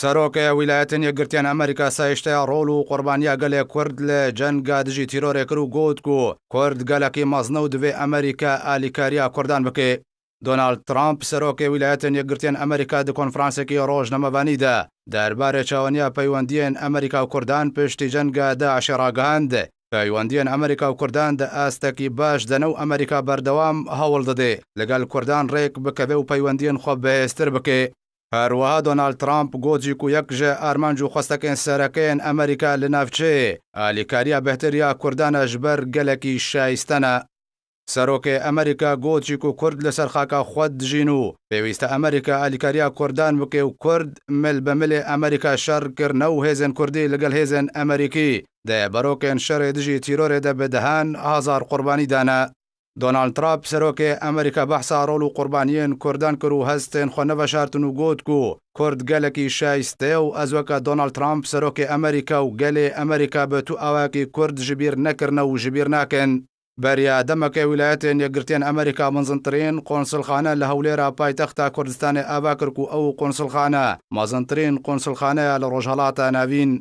سەرۆکەیە ویلایەتە یەکگرتووان ئەمریکا سایشتەیە ڕۆڵ و قوربانیە گەلێ کورد لە جەنگا دژی تیرۆرێکر و گوت و کورد گەلێکی مەزنە و divê ئەمریکا ئالیکاریە کوردان بکێ. دۆنالد ترامپ سەرۆکەی ویلایەتە یەکگرتووان ئەمریکا دی کۆنفرانسێکی ڕۆژنەمەڤانیدا دەربارەی چاوەنیا پەیوەندیên ئەمریکا و کوردان پشتی جەنگا داعش ڕاگەاند. پەیوەندیên ئەمریکا و کوردان دە ئاستێکی باش دەنە و ئەمریکا بەردەوام هەوڵ دەدێ لەگەڵ کوردان ڕێک بکەوێ و پەیوەندیên خۆ بەهێزتر بکێ. هەروەها دۆنالد ترامپ گوتیک و یەکژە ئارمانج و خۆستەکەین سەرەکەیان ئەمریکا لە ناوچەیە ئالیکاریە بەهتریا کوردانە ji ber gelekî şایستەنە. سەرۆکەی ئەمریکا گوتیک و کورد لەسەر خاکە خۆ دژین و پێویستە ئەمریکا ئالیکاریە کوردان بکێ و کورد مل بە ملێ ئەمریکا شەڕکردنە و هێزن کوردی لەگەڵ هێزن ئەمریکی دە بەرۆکێن شەڕێ دژی تیرۆرێدە بەدەهان هزار قوربانی دانا. دۆنالد ترامپ سەرۆکەی ئەمریکا بەحسا ڕۆڵ و قوربانیên کوردان کرد و هەستێن خۆ نەڤەشارتن و گوت و کورد gelekî şایستەیە و ئەزوەکە دۆنالد ترامپ سەرۆکەی ئەمریکا و gelê ئەمریکا بە تو ئاواکی کورد ji bîr nekirine û ji bîr nakin. بەریا دەمەکەی ویلایەتên یەکگرتووان ئەمریکا مەزنترین قۆنسڵخانە لە هەولێرە پایتەختە کوردستانی ئاوا کرد و ئەو قۆنسڵخانە مەزنترین قۆنسڵخانەیە لە ڕۆژهەڵاتە ناوین.